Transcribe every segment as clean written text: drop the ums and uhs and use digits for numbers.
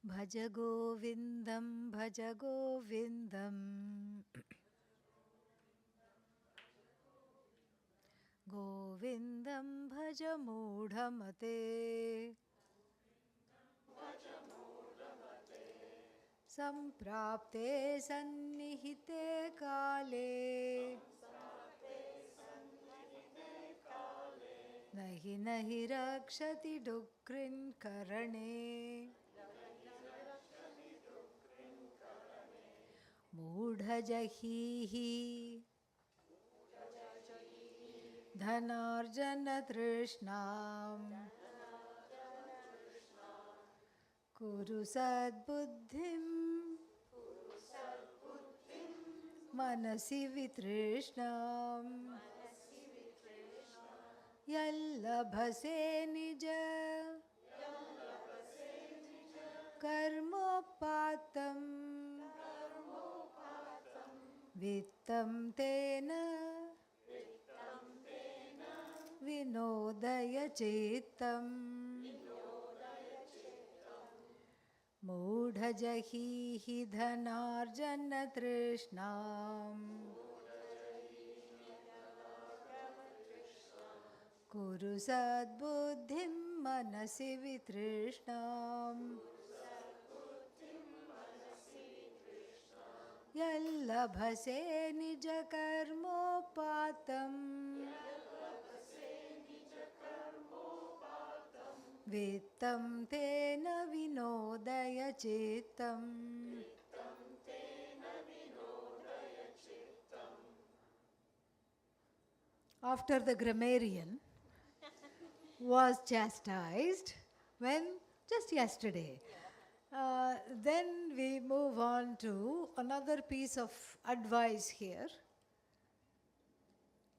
Bhaja Govindam, Bhaja Govindam. Govindam Bhaja Mudhamate. Samprapte Sannihite Kale. Nahi nahi rakshati dukrin karane. Mudhajahihi dhanarjana trishnam. Kuru sadbuddhim manasi vitrishnam. Yallabhase nija karmopatam vittam tena vinodaya chittam. Mudhajahihi dhanarjana trishnam. Kuru sadbuddhim manasi vitrishnam. Yallabhase nija karmopatam vittam tena vinodaya chittam. After the grammarian was chastised when just yesterday. Then we move on to another piece of advice here.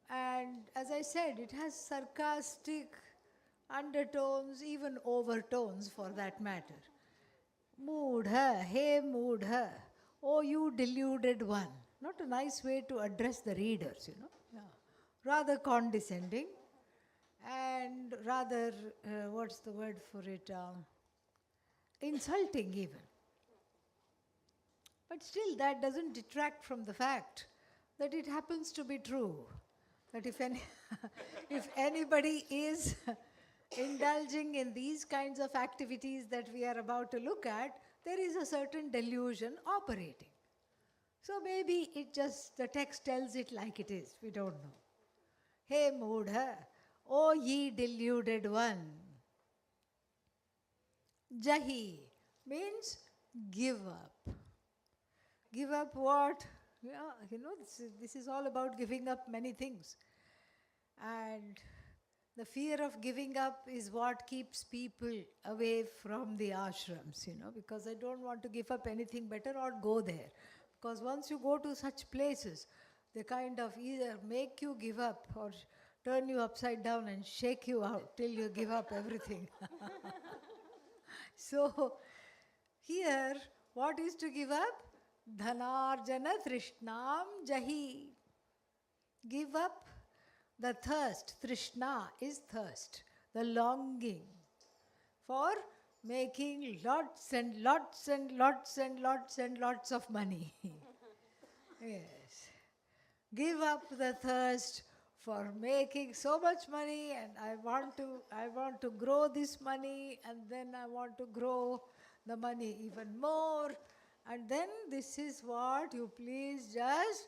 And as I said, it has sarcastic undertones, even overtones for that matter. Moodha, hey Moodha, oh you deluded one. Not a nice way to address the readers, you know. Yeah. Rather condescending and rather, what's the word for it? Insulting even. But still, that doesn't detract from the fact that it happens to be true. That if anybody is indulging in these kinds of activities that we are about to look at, there is a certain delusion operating. So maybe the text tells it like it is. We don't know. Hey Moodha, O ye deluded one. Jahi means give up. Give up what? Yeah, this is all about giving up many things. And the fear of giving up is what keeps people away from the ashrams, because they don't want to give up anything better or go there. Because once you go to such places, they kind of either make you give up or turn you upside down and shake you out till you give up everything. So, here, what is to give up? Dhanarjana trishnam jahi. Give up the thirst. Trishna is thirst, the longing for making lots and lots and lots and lots and lots of money. Yes. Give up the thirst for making so much money, and I want to grow this money, and then I want to grow the money even more, and then this is what you please just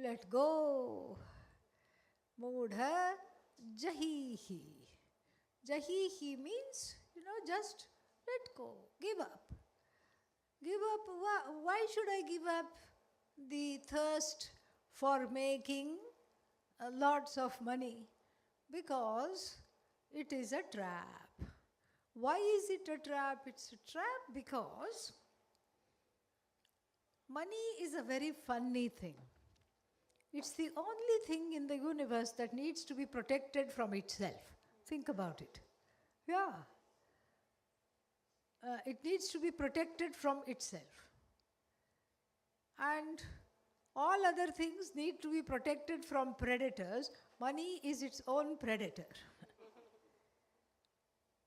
let go. Mudha jahihi. Jahihi means, just let go, give up. Give up, why should I give up the thirst for making lots of money? Because it is a trap. Why is it a trap? It's a trap because money is a very funny thing. It's the only thing in the universe that needs to be protected from itself. Think about it. Yeah. It needs to be protected from itself. And all other things need to be protected from predators. Money is its own predator.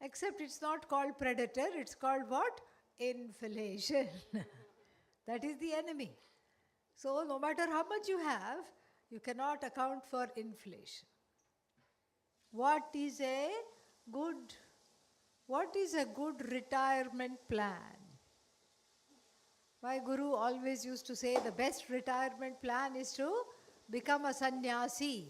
Except it's not called predator, it's called what? Inflation. That is the enemy. So no matter how much you have, you cannot account for inflation. What is a good retirement plan? My guru always used to say the best retirement plan is to become a sannyasi.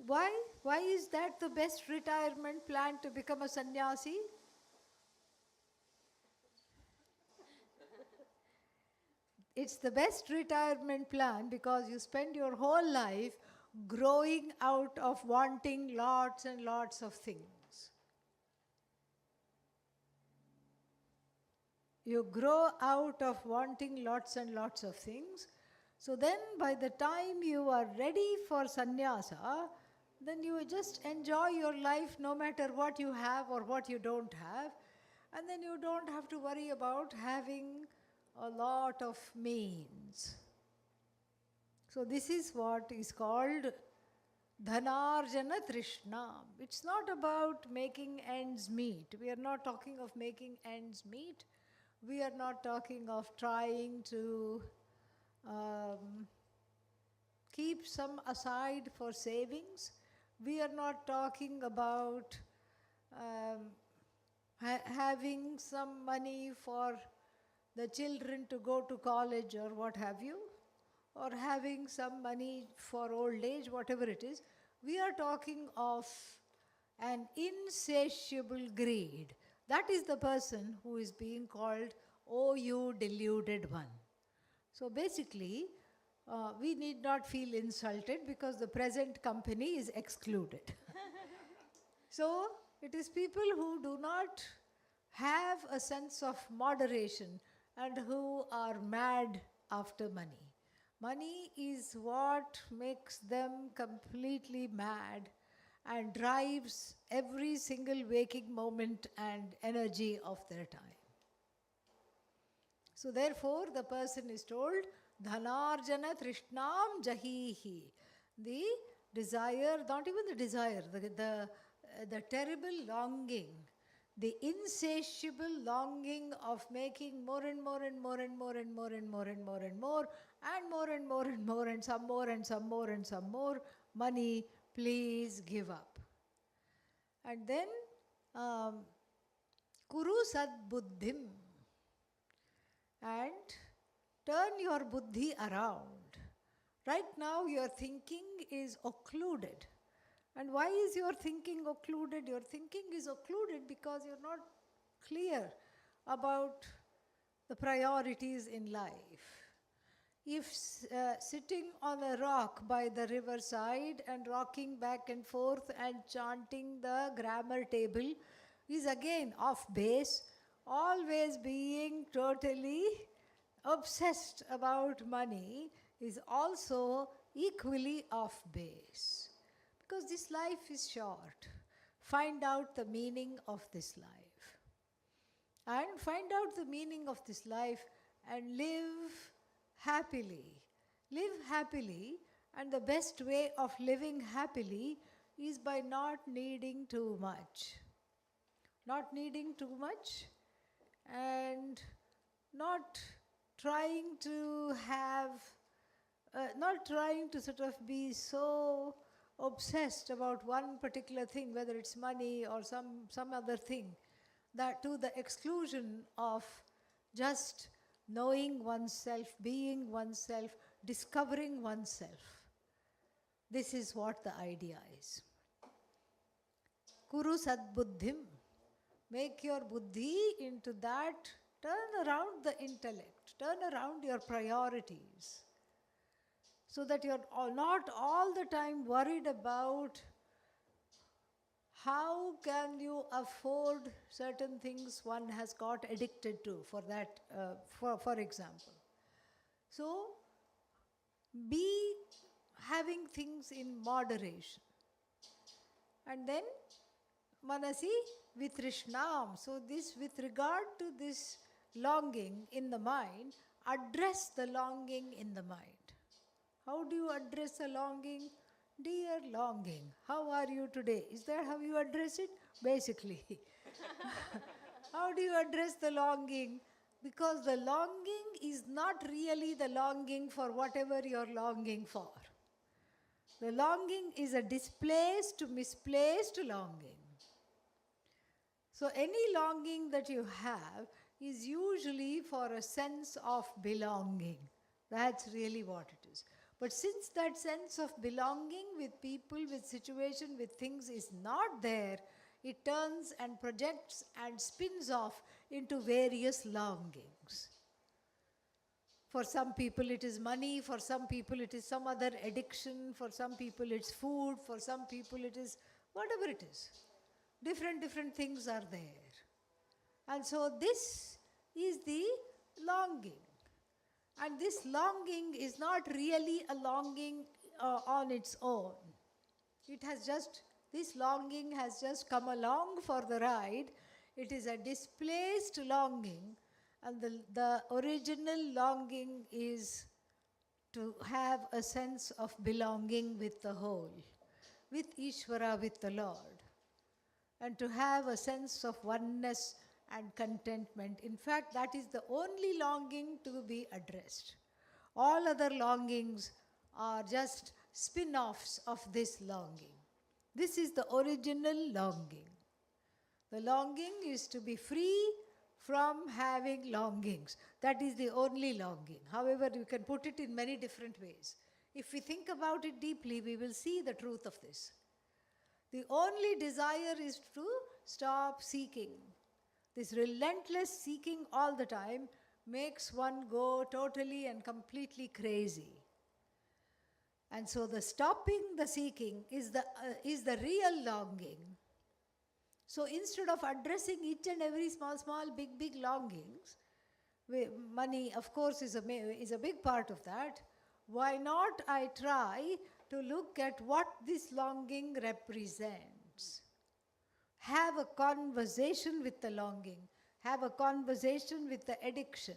Why? Why is that the best retirement plan, to become a sannyasi? It's the best retirement plan because you spend your whole life growing out of wanting lots and lots of things. You grow out of wanting lots and lots of things. So then by the time you are ready for sannyasa, then you just enjoy your life no matter what you have or what you don't have. And then you don't have to worry about having a lot of means. So this is what is called dhanarjana trishna. It's not about making ends meet. We are not talking of making ends meet. We are not talking of trying to keep some aside for savings. We are not talking about having some money for the children to go to college or what have you, or having some money for old age, whatever it is. We are talking of an insatiable greed. That is the person who is being called, "Oh, you deluded one." So basically, we need not feel insulted because the present company is excluded. So it is people who do not have a sense of moderation and who are mad after money. Money is what makes them completely mad and drives every single waking moment and energy of their time. So therefore, the person is told, dhanarjana trishnam jahihi. The desire, not even the desire, the terrible longing, the insatiable longing of making more and more and more and more and more and more and more and more and more and more and more and some more and some more and some more money, please give up. And then kuru sad buddhim, and turn your buddhi around. Right now your thinking is occluded. And why is your thinking occluded? Your thinking is occluded because you're not clear about the priorities in life. If sitting on a rock by the riverside and rocking back and forth and chanting the grammar table is again off base, always being totally obsessed about money is also equally off base. Because this life is short. Find out the meaning of this life. And find out the meaning of this life and live happily. Live happily, and the best way of living happily is by not needing too much. Not needing too much and not trying to have, not trying to sort of be so obsessed about one particular thing, whether it's money or some other thing, that to the exclusion of just knowing oneself, being oneself, discovering oneself. This is what the idea is. Kuru sadbuddhim. Make your buddhi into that. Turn around the intellect. Turn around your priorities. So that you're not all the time worried about how can you afford certain things one has got addicted to, for that, for example. So, be having things in moderation. And then, manasi vitrishnam. So this, with regard to this longing in the mind, address the longing in the mind. How do you address a longing? Dear longing, how are you today? Is that how you address it? Basically. How do you address the longing? Because the longing is not really the longing for whatever you're longing for. The longing is a displaced, misplaced longing. So any longing that you have is usually for a sense of belonging. That's really what it is. But since that sense of belonging with people, with situation, with things is not there, it turns and projects and spins off into various longings. For some people it is money, for some people it is some other addiction, for some people it's food, for some people it is whatever it is. Different things are there. And so this is the longing. And this longing is not really a longing on its own. This longing has just come along for the ride. It is a displaced longing, and the original longing is to have a sense of belonging with the whole, with Ishvara, with the Lord, and to have a sense of oneness and contentment. In fact, that is the only longing to be addressed. All other longings are just spin-offs of this longing. This is the original longing. The longing is to be free from having longings. That is the only longing. However, you can put it in many different ways. If we think about it deeply, we will see the truth of this. The only desire is to stop seeking. This relentless seeking all the time makes one go totally and completely crazy. And so the stopping the seeking is the real longing. So instead of addressing each and every small, big longings, money of course is a big part of that, why not I try to look at what this longing represents? Have a conversation with the longing. Have a conversation with the addiction.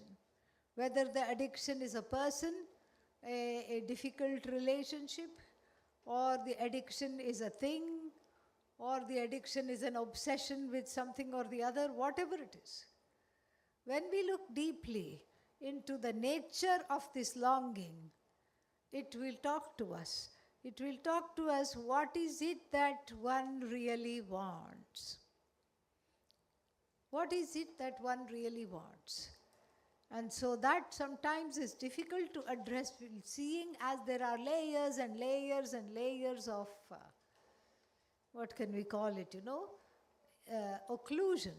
Whether the addiction is a person, a difficult relationship, or the addiction is a thing, or the addiction is an obsession with something or the other, whatever it is. When we look deeply into the nature of this longing, it will talk to us. It will talk to us what is it that one really wants. What is it that one really wants? And so that sometimes is difficult to address, seeing as there are layers and layers and layers of, what can we call it, occlusion.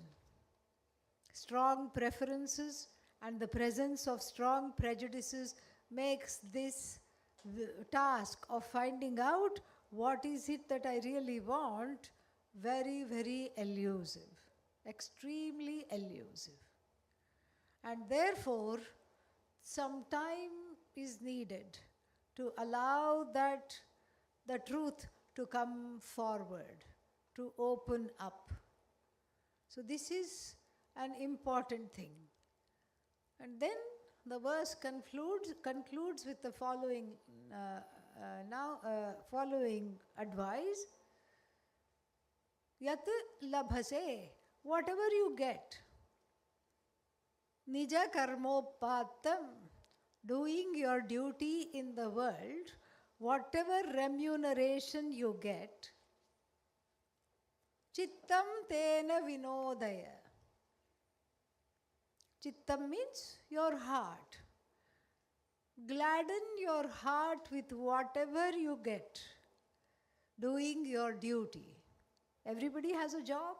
Strong preferences and the presence of strong prejudices makes this task of finding out what is it that I really want very, very elusive, extremely elusive. And therefore, some time is needed to allow that the truth to come forward, to open up. So this is an important thing. And then the verse concludes with the following following advice. Yat labhase, whatever you get, nija karmopatam, doing your duty in the world, whatever remuneration you get, chittam tena vinodaya. Chittam means your heart. Gladden your heart with whatever you get, doing your duty. Everybody has a job.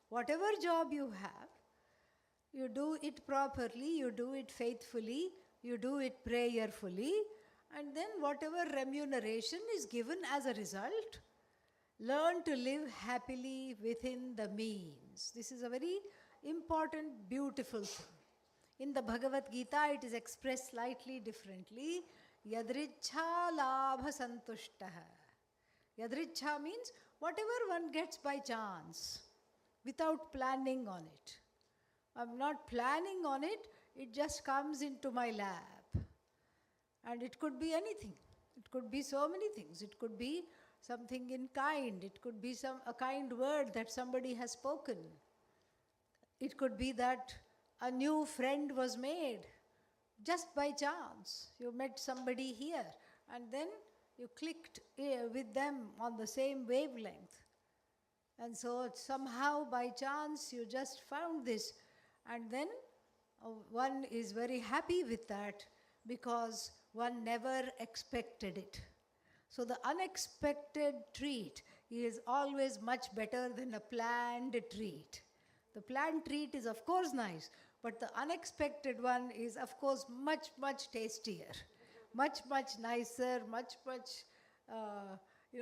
Whatever job you have, you do it properly, you do it faithfully, you do it prayerfully, and then whatever remuneration is given as a result, learn to live happily within the means. This is a very important, beautiful thing. In the Bhagavad Gita, it is expressed slightly differently. Yadrichha labha santushtaha. Yadrichha means whatever one gets by chance, without planning on it. I'm not planning on it, it just comes into my lap. And it could be anything. It could be so many things. It could be something in kind. It could be a kind word that somebody has spoken. it could be that a new friend was made just by chance. You met somebody here and then you clicked with them on the same wavelength. And so somehow by chance you just found this, and then one is very happy with that because one never expected it. So the unexpected treat is always much better than a planned treat. The planned treat is of course nice, but the unexpected one is of course much, much tastier, much, much nicer, much,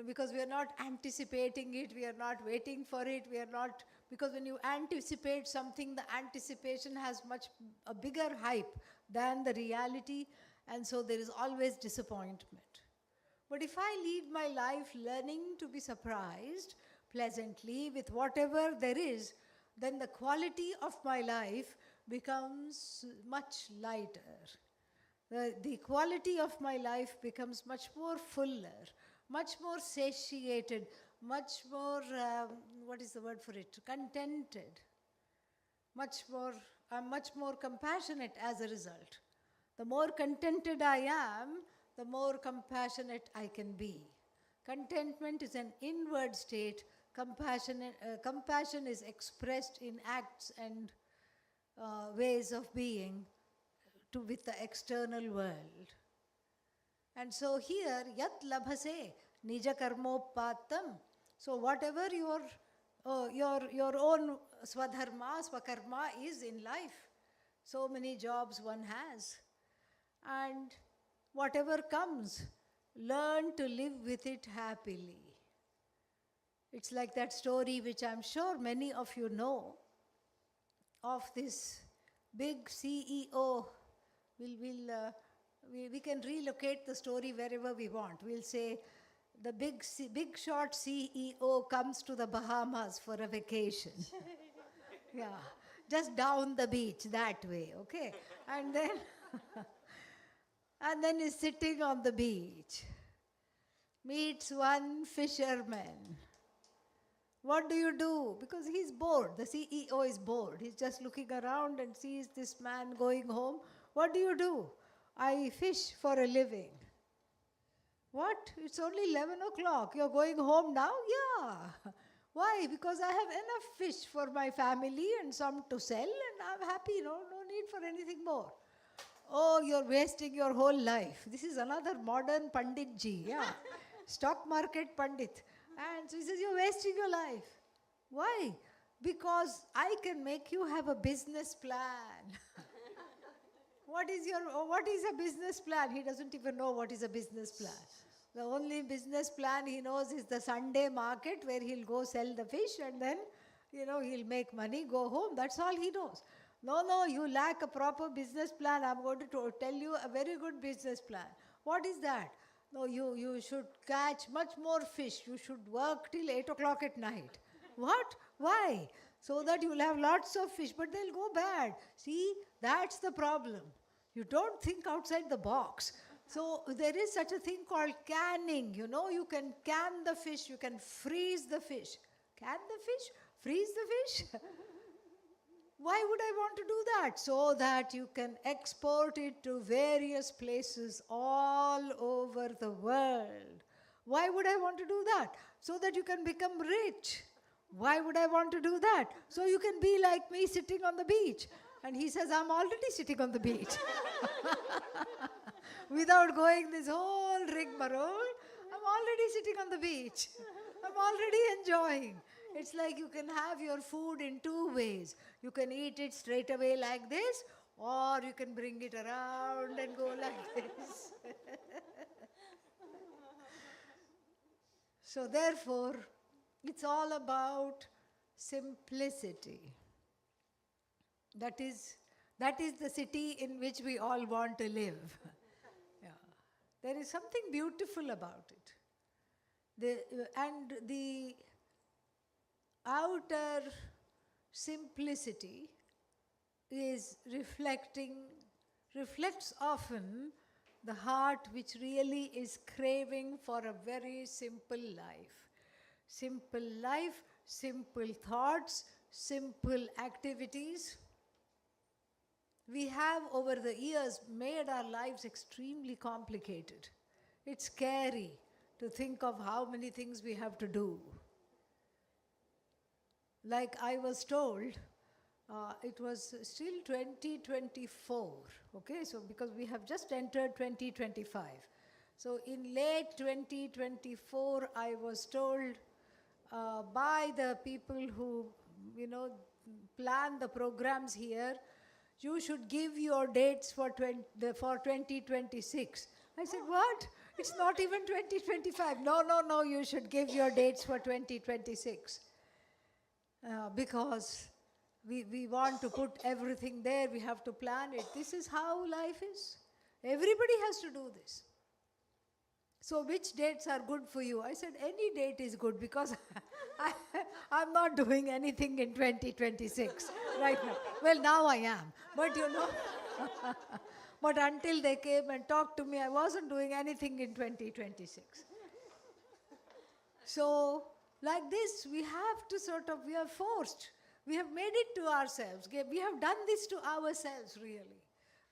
because we are not anticipating it, we are not waiting for it, because when you anticipate something, the anticipation has a bigger hype than the reality, and so there is always disappointment. But if I lead my life learning to be surprised pleasantly with whatever there is, then the quality of my life becomes much lighter. The quality of my life becomes much more fuller, much more satiated, much more, what is the word for it? Contented. I'm much more compassionate as a result. The more contented I am, the more compassionate I can be. Contentment is an inward state. Compassion is expressed in acts and ways of being with the external world. And so here, yat labhase nija karmopatam. So whatever your own swadharma, swakarma is in life, so many jobs one has, and whatever comes, learn to live with it happily. It's like that story which I'm sure many of you know of this big CEO. We can relocate the story wherever we want. We'll say the big shot CEO comes to the Bahamas for a vacation. Yeah, just down the beach that way, okay? And then he's sitting on the beach, meets one fisherman. What do you do? Because he's bored. The CEO is bored. He's just looking around and sees this man going home. What do you do? I fish for a living. What? It's only 11 o'clock. You're going home now? Yeah. Why? Because I have enough fish for my family and some to sell, and I'm happy. No need for anything more. Oh, you're wasting your whole life. This is another modern Panditji. Yeah. Stock market Pandit. And so he says, you're wasting your life. Why? Because I can make you have a business plan. What is a business plan? He doesn't even know what is a business plan. The only business plan he knows is the Sunday market where he'll go sell the fish and then, he'll make money, go home. That's all he knows. No, you lack a proper business plan. I'm going to tell you a very good business plan. What is that? No, you should catch much more fish. You should work till 8 o'clock at night. What? Why? So that you'll have lots of fish, but they'll go bad. See, that's the problem. You don't think outside the box. So there is such a thing called canning. You can can the fish, you can freeze the fish. Can the fish? Freeze the fish? Why would I want to do that? So that you can export it to various places all over the world. Why would I want to do that? So that you can become rich. Why would I want to do that? So you can be like me sitting on the beach. And he says, I'm already sitting on the beach. Without going this whole rigmarole, I'm already sitting on the beach. I'm already enjoying. It's like you can have your food in two ways. You can eat it straight away like this, or you can bring it around and go like this. So therefore, it's all about simplicity. That is the city in which we all want to live. Yeah. There is something beautiful about it. The outer simplicity reflects often the heart which really is craving for a very simple life. Simple life, simple thoughts, simple activities. We have over the years made our lives extremely complicated. It's scary to think of how many things we have to do. Like I was told, it was still 2024, okay? So because we have just entered 2025. So in late 2024, I was told by the people who, plan the programs here, you should give your dates for 2026. I said, what? It's not even 2025. No, you should give your dates for 2026. Because we want to put everything there, we have to plan it. This is how life is. Everybody has to do this. So which dates are good for you? I said, any date is good because I'm not doing anything in 2026 right now. Well, now I am. But but until they came and talked to me, I wasn't doing anything in 2026. So, like this, we are forced. We have made it to ourselves. We have done this to ourselves, really.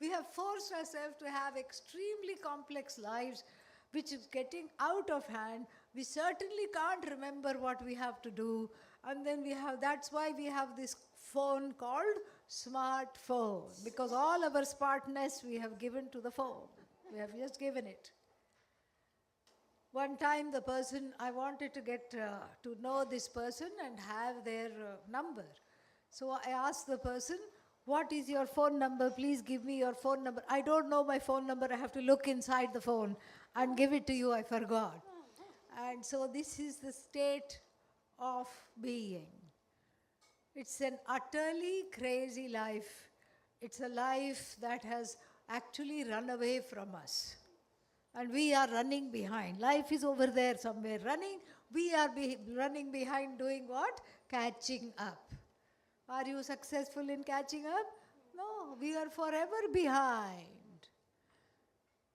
We have forced ourselves to have extremely complex lives, which is getting out of hand. We certainly can't remember what we have to do. And then that's why we have this phone called smartphone, because all our smartness we have given to the phone. We have just given it. One time I wanted to get to know this person and have their number. So I asked the person, what is your phone number? Please give me your phone number. I don't know my phone number. I have to look inside the phone and give it to you. I forgot. And so this is the state of being. It's an utterly crazy life. It's a life that has actually run away from us. And we are running behind. Life is over there somewhere running. We are running behind doing what? Catching up. Are you successful in catching up? No, we are forever behind.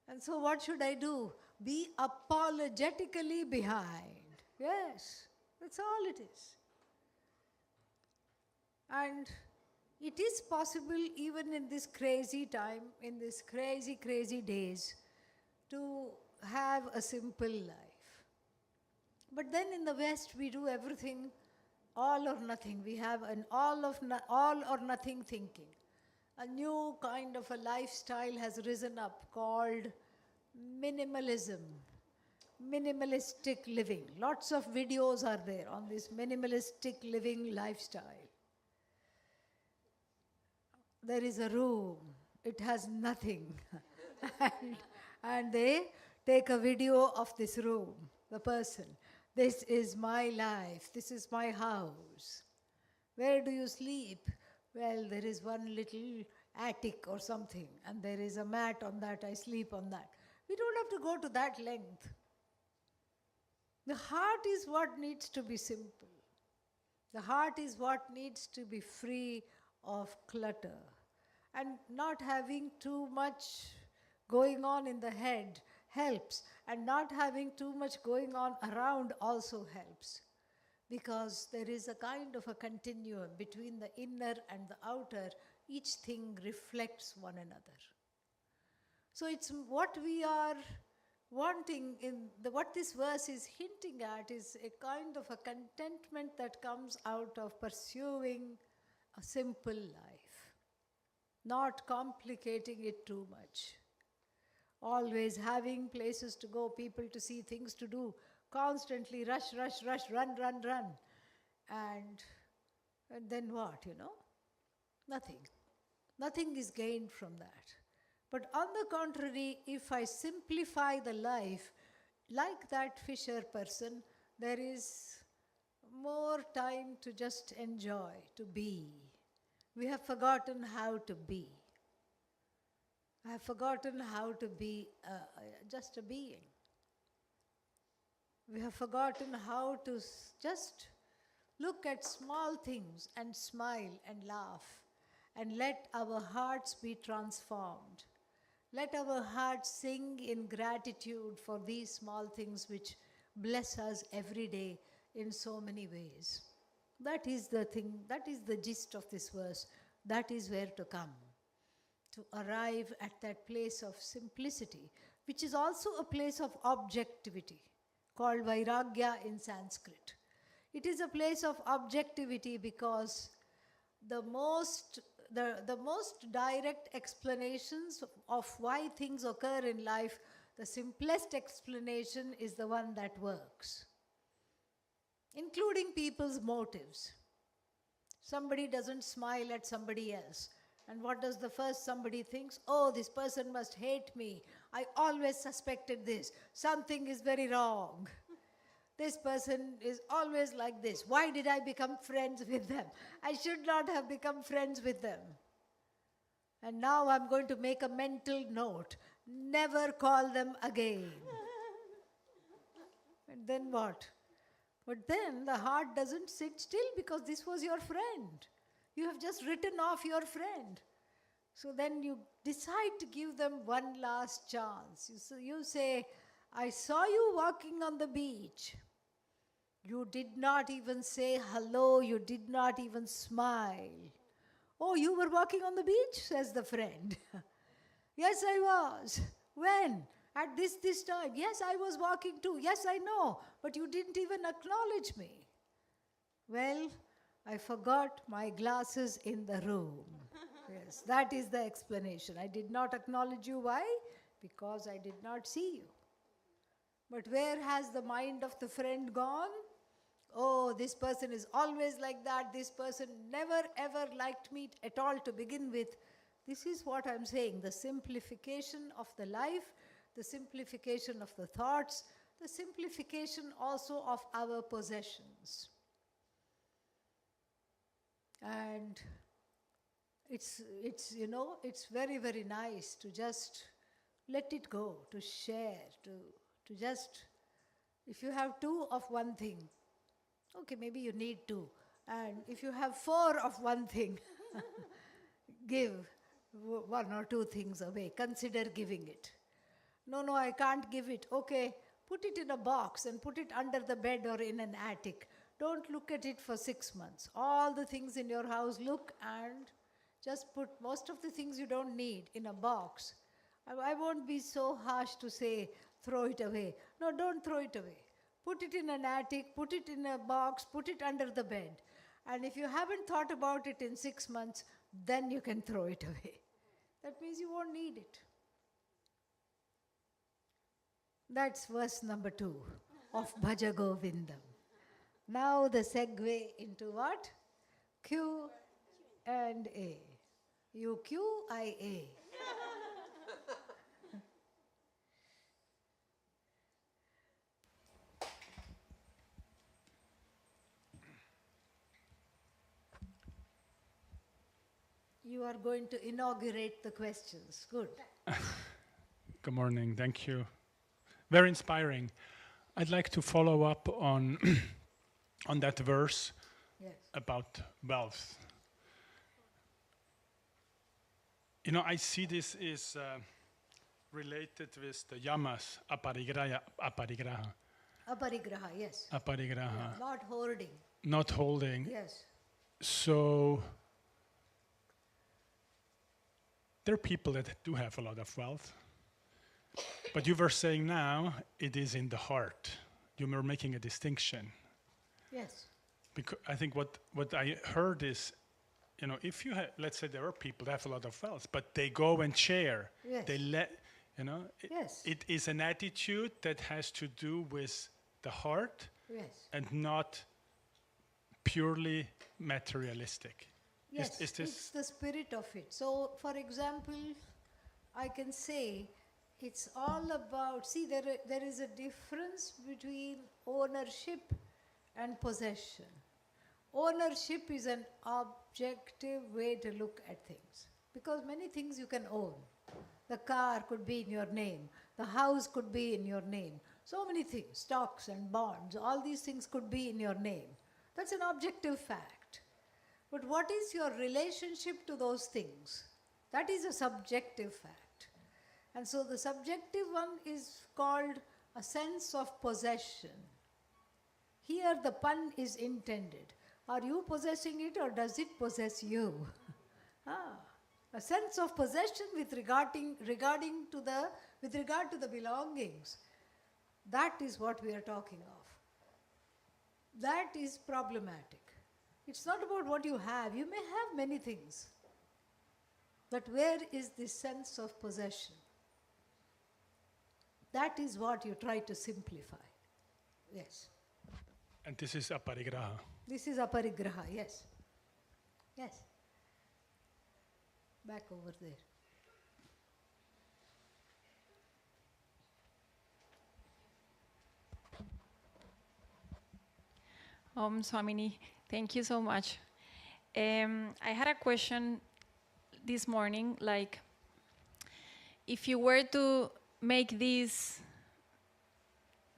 And so what should I do? Be apologetically behind. Yes, that's all it is. And it is possible even in this crazy time, in these crazy, crazy days, to have a simple life. But then in the West, we do everything all or nothing. We have an all or nothing thinking. A new kind of a lifestyle has risen up called minimalism, minimalistic living. Lots of videos are there on this minimalistic living lifestyle. There is a room, it has nothing. and they take a video of this room, the person. This is my life, this is my house. Where do you sleep? Well, there is one little attic or something, and there is a mat on that, I sleep on that. We don't have to go to that length. The heart is what needs to be simple. The heart is what needs to be free of clutter. And not having too much going on in the head helps, and not having too much going on around also helps, because there is a kind of a continuum between the inner and the outer. Each thing reflects one another. So it's what we are wanting what this verse is hinting at is a kind of a contentment that comes out of pursuing a simple life, not complicating it too much. Always having places to go, people to see, things to do, constantly rush, run. And then what, Nothing. Nothing is gained from that. But on the contrary, if I simplify the life, like that fisher person, there is more time to just enjoy, to be. We have forgotten how to be. I have forgotten how to be just a being. We have forgotten how to just look at small things and smile and laugh and let our hearts be transformed. Let our hearts sing in gratitude for these small things which bless us every day in so many ways. That is the thing, that is the gist of this verse. That is where to come, to arrive at that place of simplicity, which is also a place of objectivity, called Vairagya in Sanskrit. It is a place of objectivity because the most direct explanations of why things occur in life, the simplest explanation is the one that works, including people's motives. Somebody doesn't smile at somebody else. And what does the first somebody thinks? Oh, this person must hate me. I always suspected this. Something is very wrong. This person is always like this. Why did I become friends with them? I should not have become friends with them. And now I'm going to make a mental note. Never call them again. And then what? But then the heart doesn't sit still because this was your friend. You have just written off your friend. So then you decide to give them one last chance. You say, I saw you walking on the beach. You did not even say hello. You did not even smile. Oh, you were walking on the beach, says the friend. Yes, I was. When? At this time. Yes, I was walking too. Yes, I know. But you didn't even acknowledge me. Well, I forgot my glasses in the room. Yes, that is the explanation. I did not acknowledge you. Why? Because I did not see you. But where has the mind of the friend gone? Oh, this person is always like that. This person never ever liked me at all to begin with. This is what I'm saying. The simplification of the life, the simplification of the thoughts, the simplification also of our possessions. And it's very, very nice to just let it go, to share, to just, if you have 2 of one thing, okay, maybe you need 2. And if you have 4 of one thing, give 1 or 2 things away. Consider giving it. No, I can't give it. Okay, put it in a box and put it under the bed or in an attic. Don't look at it for 6 months. All the things in your house, look and just put most of the things you don't need in a box. I won't be so harsh to say throw it away. No, don't throw it away. Put it in an attic, put it in a box, put it under the bed. And if you haven't thought about it in 6 months, then you can throw it away. That means you won't need it. That's verse number 2 of Bhaja Govindam. Now the segue into what? Q and A. You Q, I A. You are going to inaugurate the questions. Good. Good morning. Thank you. Very inspiring. I'd like to follow up on on that verse about wealth. I see this is related with the yamas, aparigraha. Aparigraha, yes. Aparigraha. Yeah, not hoarding. Not holding. Yes. So there are people that do have a lot of wealth. But you were saying now it is in the heart. You were making a distinction. Yes. Because I think what I heard is, if you have, let's say there are people that have a lot of wealth, but they go and share. Yes. They Yes. it is an attitude that has to do with the heart. Yes. And not purely materialistic. Yes, Is this it's the spirit of it. So, for example, I can say it's all about, see, there is a difference between ownership and possession. Ownership is an objective way to look at things, because many things you can own. The car could be in your name. The house could be in your name. So many things, stocks and bonds, all these things could be in your name. That's an objective fact. But what is your relationship to those things? That is a subjective fact. And so the subjective one is called a sense of possession. Here the pun is intended. Are you possessing it or does it possess you? Ah, a sense of possession with regard to the belongings. That is what we are talking of. That is problematic. It's not about what you have. You may have many things. But where is this sense of possession? That is what you try to simplify. Yes. And this is aparigraha. This is aparigraha, yes. Yes. Back over there. Swamini, thank you so much. I had a question this morning, like, if you were to make these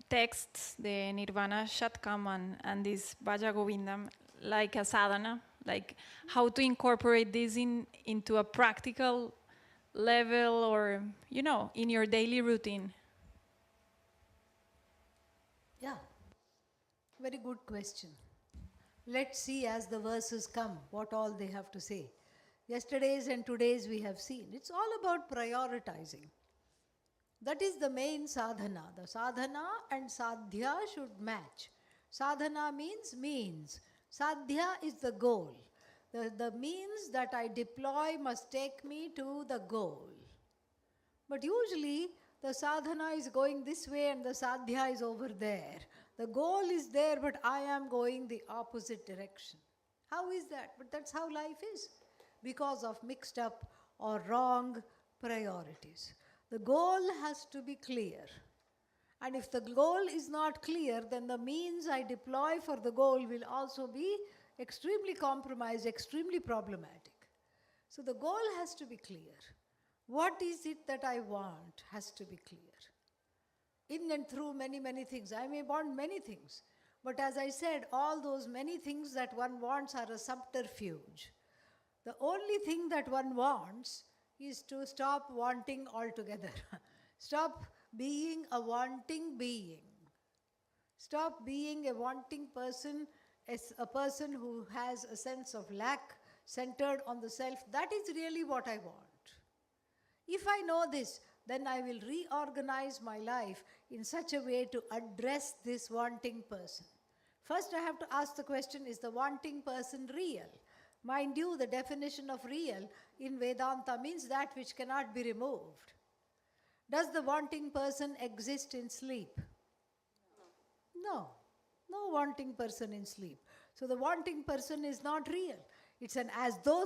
texts, the Nirvana Shatkam and this Bhaja Govindam, like a sadhana, like how to incorporate this into a practical level or, in your daily routine? Yeah. Very good question. Let's see as the verses come what all they have to say. Yesterday's and today's we have seen. It's all about prioritizing. That is the main sadhana. The sadhana and sadhya should match. Sadhana means. Sadhya is the goal. The means that I deploy must take me to the goal. But usually the sadhana is going this way and the sadhya is over there. The goal is there, but I am going the opposite direction. How is that? But that's how life is, because of mixed up or wrong priorities. The goal has to be clear. And if the goal is not clear, then the means I deploy for the goal will also be extremely compromised, extremely problematic. So the goal has to be clear. What is it that I want has to be clear. In and through many, many things. I may want many things. But as I said, all those many things that one wants are a subterfuge. The only thing that one wants is to stop wanting altogether. Stop being a wanting being. Stop being a wanting person, as a person who has a sense of lack centered on the self. That is really what I want. If I know this, then I will reorganize my life in such a way to address this wanting person. First, I have to ask the question, is the wanting person real? Mind you, the definition of real in Vedanta means that which cannot be removed. Does the wanting person exist in sleep? No. No wanting person in sleep. So the wanting person is not real. It's an as though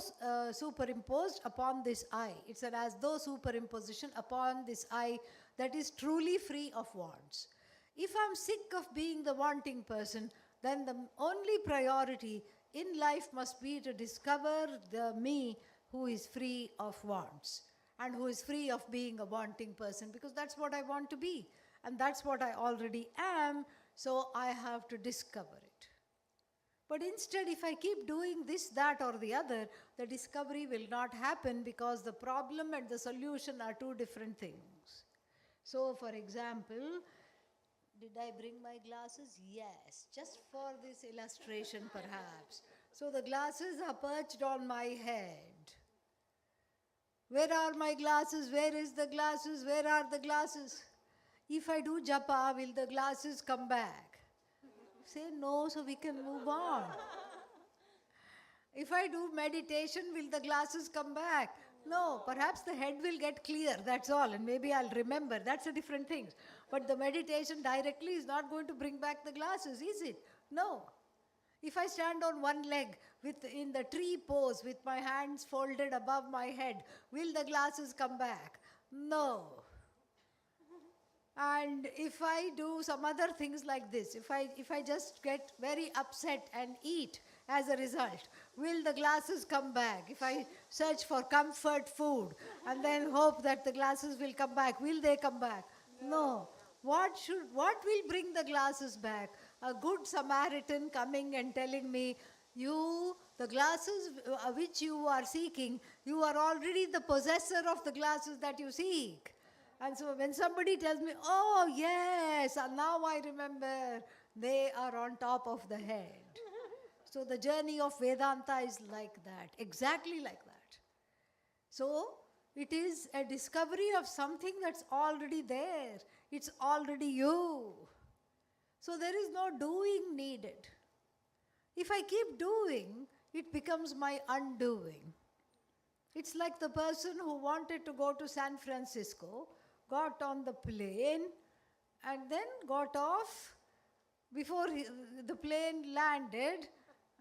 superimposed upon this I. It's an as though superimposition upon this I that is truly free of wants. If I'm sick of being the wanting person, then the only priority in life must be to discover the me who is free of wants and who is free of being a wanting person, because that's what I want to be and that's what I already am, so I have to discover it. But instead, if I keep doing this, that or the other, the discovery will not happen, because the problem and the solution are two different things. So, for example, did I bring my glasses? Yes, just for this illustration perhaps. So the glasses are perched on my head. Where are my glasses? Where is the glasses? Where are the glasses? If I do japa, will the glasses come back? Say no, so we can move on. If I do meditation, will the glasses come back? No, perhaps the head will get clear, that's all, and maybe I'll remember. That's a different thing. But the meditation directly is not going to bring back the glasses, is it? No. If I stand on one leg in the tree pose with my hands folded above my head, will the glasses come back? No. And if I do some other things like this, if I just get very upset and eat as a result, will the glasses come back? If I search for comfort food and then hope that the glasses will come back, will they come back? No. What will bring the glasses back? A good Samaritan coming and telling me, the glasses which you are seeking, you are already the possessor of the glasses that you seek. And so when somebody tells me, oh yes, and now I remember, they are on top of the head. So the journey of Vedanta is like that, exactly like that. So it is a discovery of something that's already there. It's already you. So there is no doing needed. If I keep doing, it becomes my undoing. It's like the person who wanted to go to San Francisco, got on the plane, and then got off before the plane landed,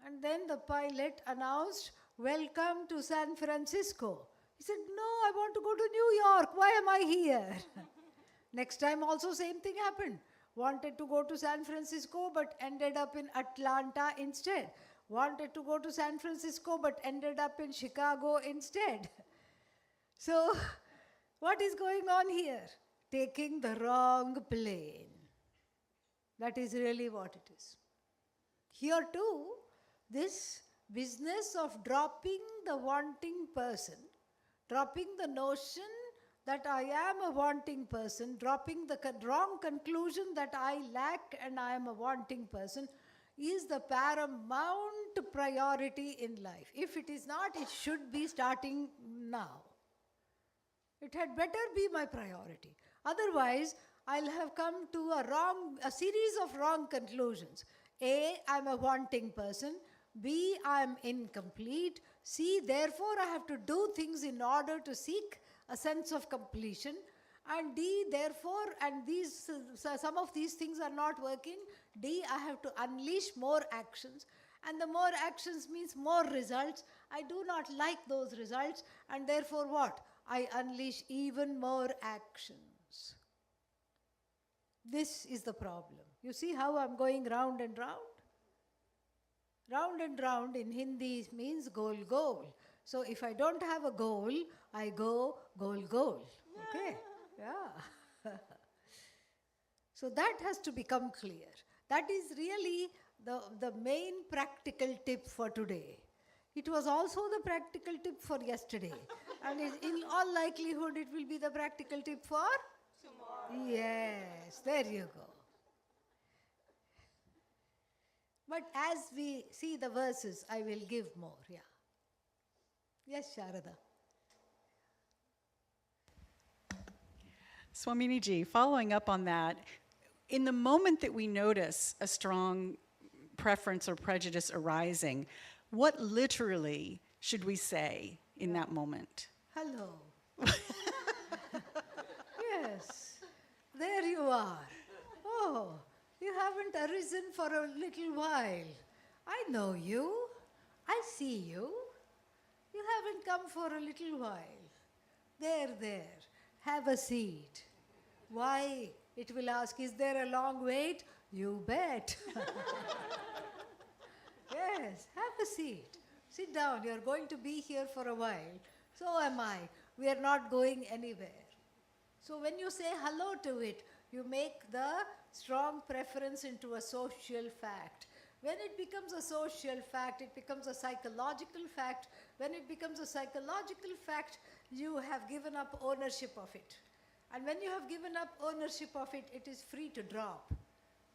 and then the pilot announced, "Welcome to San Francisco." He said, "No, I want to go to New York. Why am I here?" Next time also same thing happened. Wanted to go to San Francisco but ended up in Atlanta instead. Wanted to go to San Francisco but ended up in Chicago instead. So, what is going on here? Taking the wrong plane. That is really what it is. Here too, this business of dropping the wanting person, dropping the notion that I am a wanting person, dropping the wrong conclusion that I lack and I am a wanting person, is the paramount priority in life. If it is not, it should be starting now. It had better be my priority. Otherwise, I'll have come to a series of wrong conclusions. A, I'm a wanting person. B, I'm incomplete. C, therefore I have to do things in order to seek a sense of completion. And D, therefore, and some of these things are not working. D, I have to unleash more actions. And the more actions means more results. I do not like those results. And therefore what? I unleash even more actions. This is the problem. You see how I'm going round and round? Round and round in Hindi means goal, goal. So if I don't have a goal, I go goal, goal. Okay? Yeah. So that has to become clear. That is really the main practical tip for today. It was also the practical tip for yesterday. And in all likelihood, it will be the practical tip for tomorrow. Yes, there you go. But as we see the verses, I will give more. Yeah. Yes, Sharada. Swamini ji, following up on that, in the moment that we notice a strong preference or prejudice arising, what literally should we say in that moment? Hello. Yes, there you are. Oh, you haven't arisen for a little while. I know you. I see you. You haven't come for a little while. There. Have a seat. Why? It will ask, is there a long wait? You bet. Yes, have a seat. Sit down. You're going to be here for a while. So am I. We are not going anywhere. So when you say hello to it, you make the strong preference into a social fact. When it becomes a social fact, it becomes a psychological fact. When it becomes a psychological fact, you have given up ownership of it. And when you have given up ownership of it, it is free to drop.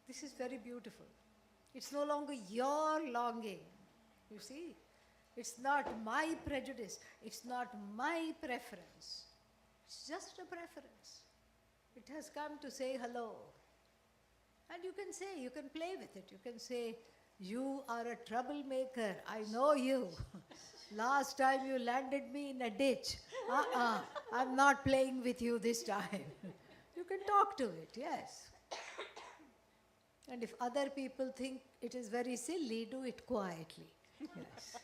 This is very beautiful. It's no longer your longing. You see? It's not my prejudice. It's not my preference. It's just a preference. It has come to say hello. And you can play with it. You can say, you are a troublemaker. I know you. Last time you landed me in a ditch. I'm not playing with you this time. You can talk to it, yes. And if other people think it is very silly, do it quietly. Yes.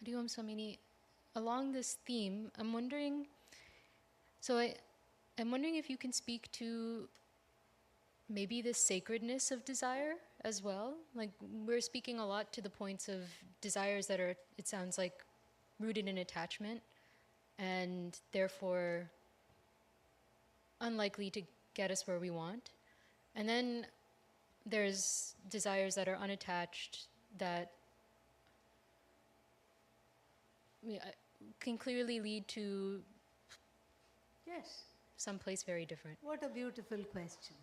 Hari Om Swamini, along this theme, I'm wondering if you can speak to maybe the sacredness of desire as well. Like, we're speaking a lot to the points of desires that are, it sounds like, rooted in attachment and therefore unlikely to get us where we want. And then there's desires that are unattached, that can clearly lead to Yes. someplace very different. What a beautiful question.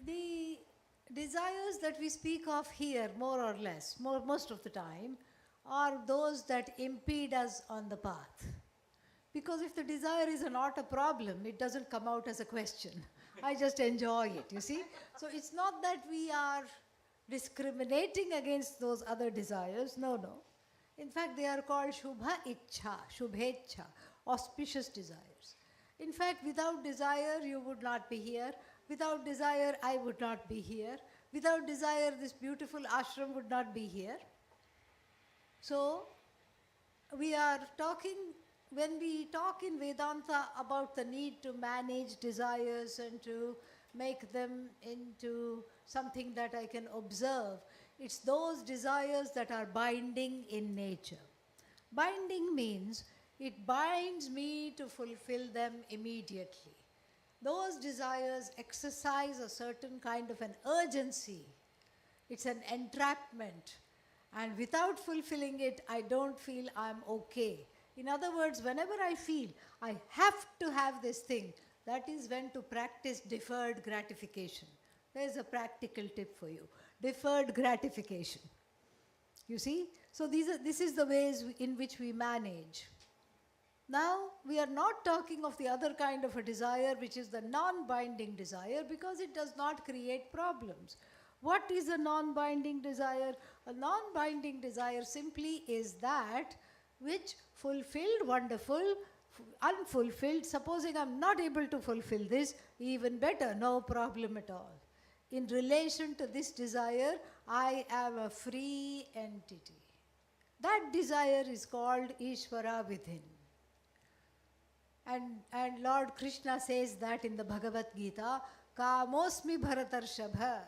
The desires that we speak of here, more or less, most of the time, are those that impede us on the path. Because if the desire is not a problem, it doesn't come out as a question. I just enjoy it, you see. So it's not that we are discriminating against those other desires. No, no. In fact, they are called Shubha Ichha, Shubhecha, auspicious desires. In fact, without desire, you would not be here. Without desire, I would not be here. Without desire, this beautiful ashram would not be here. So, we are talking, when we talk in Vedanta about the need to manage desires and to make them into something that I can observe, it's those desires that are binding in nature. Binding means it binds me to fulfill them immediately. Those desires exercise a certain kind of an urgency. It's an entrapment. And without fulfilling it, I don't feel I'm okay. In other words, whenever I feel I have to have this thing, that is when to practice deferred gratification. There's a practical tip for you. Deferred gratification. You see? So this is the ways in which we manage. Now, we are not talking of the other kind of a desire, which is the non-binding desire, because it does not create problems. What is a non-binding desire? A non-binding desire simply is that which fulfilled, wonderful, unfulfilled, supposing I'm not able to fulfill this, even better, no problem at all. In relation to this desire, I am a free entity. That desire is called Ishvara within. And Lord Krishna says that in the Bhagavad Gita, Kamosmi Bharatarshabha.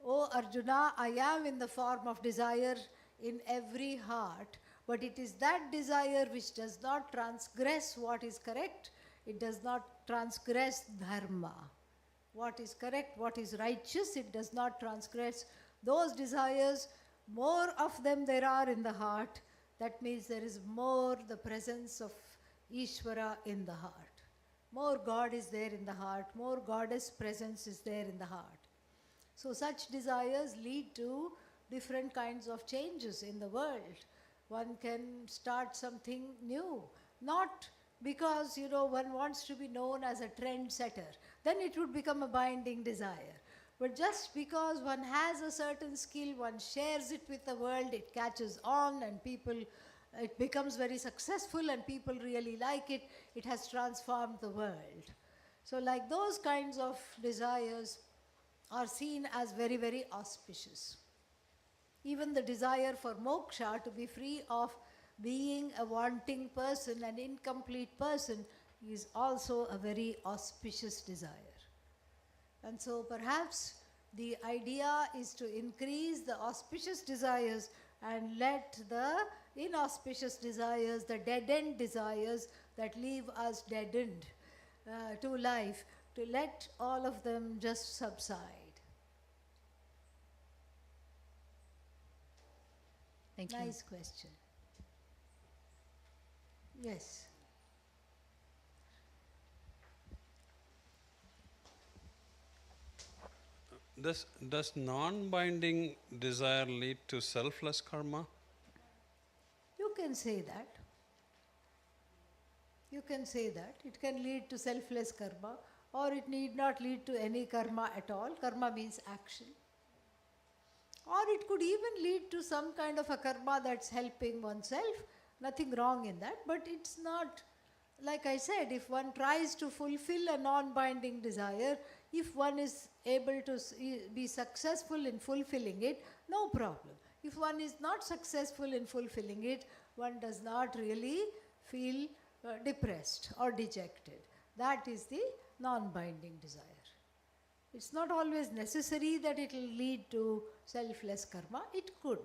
O Arjuna, I am in the form of desire in every heart, but it is that desire which does not transgress what is correct. It does not transgress dharma. What is correct, what is righteous, it does not transgress. Those desires, more of them there are in the heart. That means there is more the presence of Ishvara in the heart. More God is there in the heart, more goddess presence is there in the heart. So such desires lead to different kinds of changes in the world. One can start something new, not because, one wants to be known as a trendsetter. Then it would become a binding desire. But just because one has a certain skill, one shares it with the world, it catches on and it becomes very successful and people really like it, it has transformed the world. So like those kinds of desires are seen as very, very auspicious. Even the desire for moksha, to be free of being a wanting person, an incomplete person, is also a very auspicious desire. And so perhaps the idea is to increase the auspicious desires and let the inauspicious desires, the dead-end desires that leave us deadened to life, to let all of them just subside. Thank you. Nice question. Yes. Does non-binding desire lead to selfless karma? You can say that. You can say that. It can lead to selfless karma, or it need not lead to any karma at all. Karma means action. Or it could even lead to some kind of a karma that's helping oneself. Nothing wrong in that, but it's not, like I said, if one tries to fulfill a non-binding desire, if one is able to be successful in fulfilling it, no problem. If one is not successful in fulfilling it, one does not really feel depressed or dejected. That is the non-binding desire. It's not always necessary that it will lead to selfless karma. It could.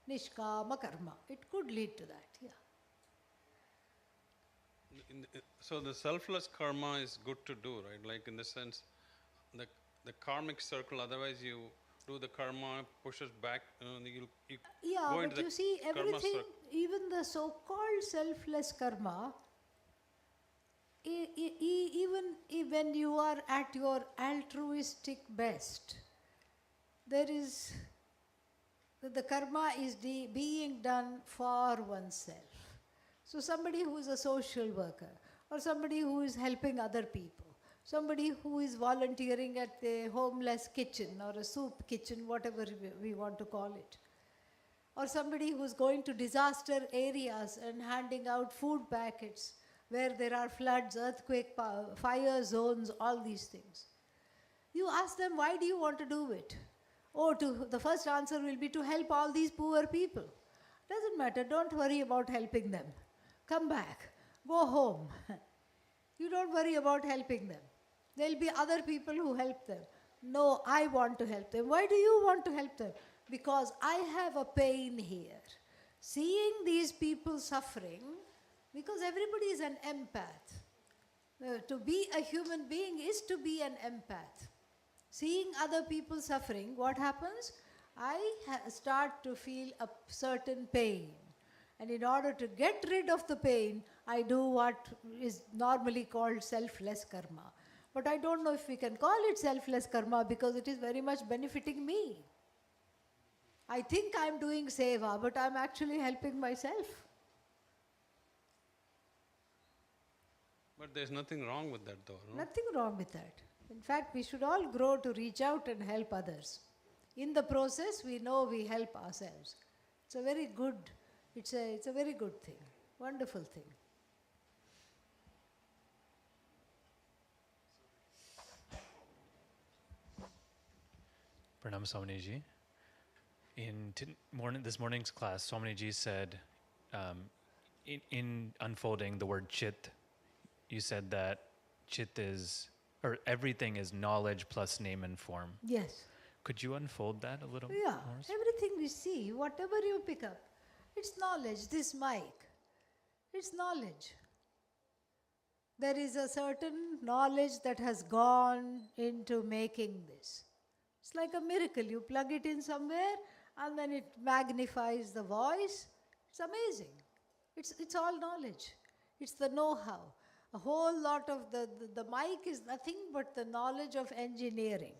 Nishkama karma. It could lead to that, yeah. So the selfless karma is good to do, right? Like in the sense, the karmic circle, otherwise you do the karma, pushes back, you Yeah, go but into the you see, karma everything, circle. even the so-called selfless karma, when you are at your altruistic best, there is, the karma is being done for oneself. So somebody who is a social worker, or somebody who is helping other people, somebody who is volunteering at the homeless kitchen or a soup kitchen, whatever we want to call it, or somebody who's going to disaster areas and handing out food packets where there are floods, earthquake, fire zones, all these things. You ask them, why do you want to do it? Oh, the first answer will be to help all these poor people. Doesn't matter, don't worry about helping them. Come back, go home. You don't worry about helping them. There'll be other people who help them. No, I want to help them. Why do you want to help them? Because I have a pain here. Seeing these people suffering, because everybody is an empath. To be a human being is to be an empath. Seeing other people suffering, what happens? I start to feel a certain pain. And in order to get rid of the pain, I do what is normally called selfless karma. But I don't know if we can call it selfless karma because it is very much benefiting me. I think I'm doing seva, but I'm actually helping myself. But there's nothing wrong with that though, no? Nothing wrong with that. In fact, we should all grow to reach out and help others. In the process, we know we help ourselves. It's a very good thing, wonderful thing. Pranam Swaminiji. In this morning's class, Swaminiji said, in unfolding the word chit, you said that chit is, or everything is knowledge plus name and form. Yes. Could you unfold that a little Yeah, more? everything we see, whatever you pick up, it's knowledge. This mic, it's knowledge. There is a certain knowledge that has gone into making this. It's like a miracle. You plug it in somewhere and then it magnifies the voice. It's amazing. It's all knowledge. It's the know-how. A whole lot of the mic is nothing but the knowledge of engineering.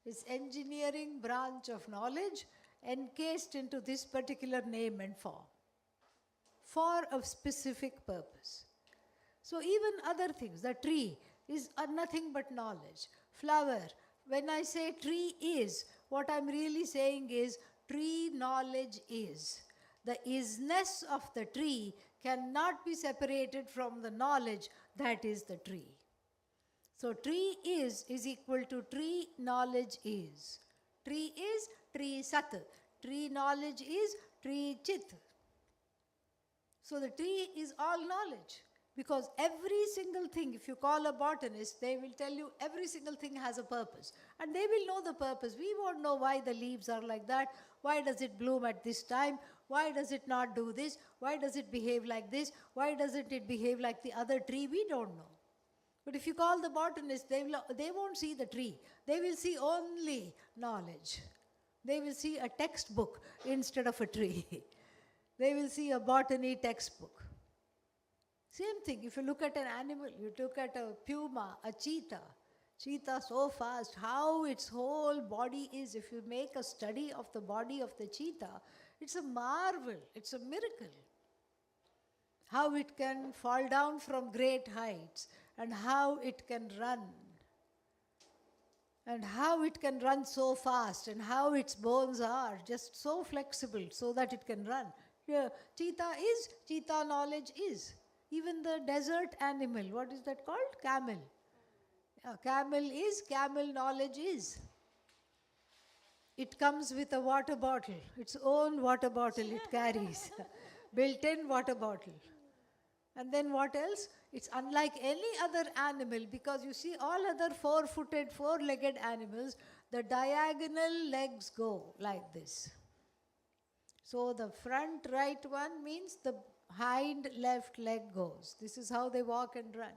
It's engineering branch of knowledge encased into this particular name and form for a specific purpose. So even other things, the tree is nothing but knowledge. Flower, when I say tree is, what I'm really saying is tree knowledge is. The isness of the tree cannot be separated from the knowledge that is the tree. So tree is equal to tree knowledge is. Tree is tree sat. Tree knowledge is tree chit. So the tree is all knowledge. Because every single thing, if you call a botanist, they will tell you every single thing has a purpose. And they will know the purpose. We won't know why the leaves are like that. Why does it bloom at this time? Why does it not do this? Why does it behave like this? Why doesn't it behave like the other tree? We don't know. But if you call the botanist, they won't see the tree. They will see only knowledge. They will see a textbook instead of a tree. They will see a botany textbook. Same thing, if you look at an animal, you look at a puma, a cheetah so fast, how its whole body is. If you make a study of the body of the cheetah, it's a marvel, it's a miracle. How it can fall down from great heights, and how it can run. And how it can run so fast, and how its bones are just so flexible so that it can run. Yeah, cheetah knowledge is. Even the desert animal, what is that called? Camel. Camel knowledge is. It comes with a water bottle, its own water bottle it carries, built-in water bottle. And then what else? It's unlike any other animal, because you see all other four-footed, four-legged animals, the diagonal legs go like this. So the front right one means the hind left leg goes. This is how they walk and run.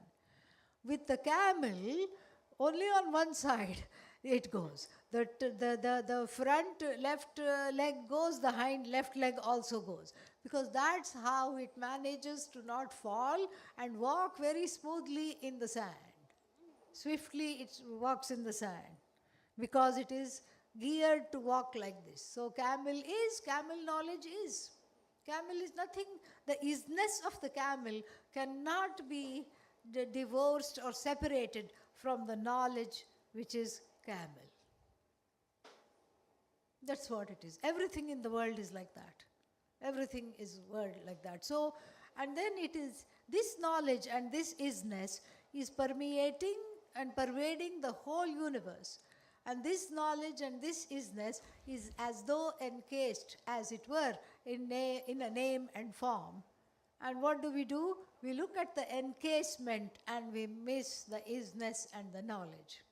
With the camel, only on one side. it goes. The front left leg goes, the hind left leg also goes. Because that's how it manages to not fall and walk very smoothly in the sand. Swiftly it walks in the sand because it is geared to walk like this. So camel knowledge is. Camel is nothing, the isness of the camel cannot be divorced or separated from the knowledge which is camel. That's what it is. Everything in the world is like that. Everything is world like that. So, and then it is, this knowledge and this isness is permeating and pervading the whole universe. And this knowledge and this isness is as though encased, as it were, in a name and form. And what do? We look at the encasement and we miss the isness and the knowledge.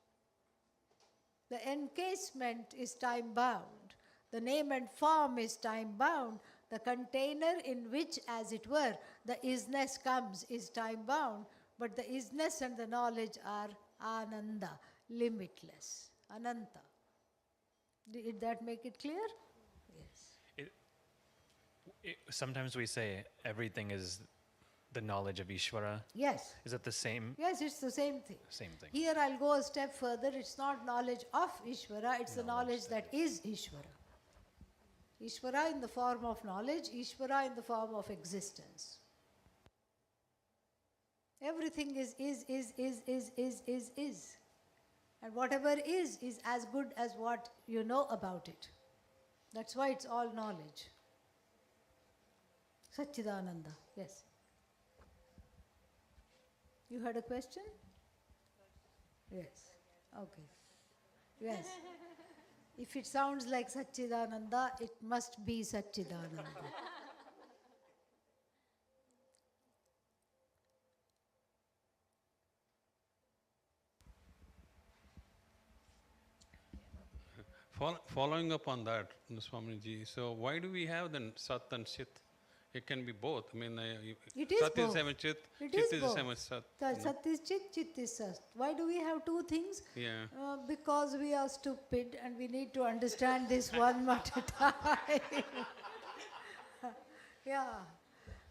The encasement is time bound. The name and form is time bound. The container in which, as it were, the isness comes is time bound. But the isness and the knowledge are ananda, limitless. Ananta. Did that make it clear? Yes. Sometimes we say everything is the knowledge of Ishvara. Yes. Is it the same? Yes, it's the same thing. Same thing. Here I'll go a step further. It's not knowledge of Ishvara, it's the knowledge that is Ishvara. Ishvara in the form of knowledge, Ishvara in the form of existence. Everything is. And whatever is as good as what you know about it. That's why it's all knowledge. Satchidananda, yes. You had a question? Yes. Okay. Yes. If it sounds like Satchidananda, it must be Satchidananda. Following up on that, Swamiji, so why do we have then Sat and Chit? It can be both. I mean, It is Sat both. is same as Chit, It Chit is is the both. same as Sat. Sat is Chit, Chit is Sat. Why do we have two things? Yeah. Because we are stupid and we need to understand this one at a time. Yeah.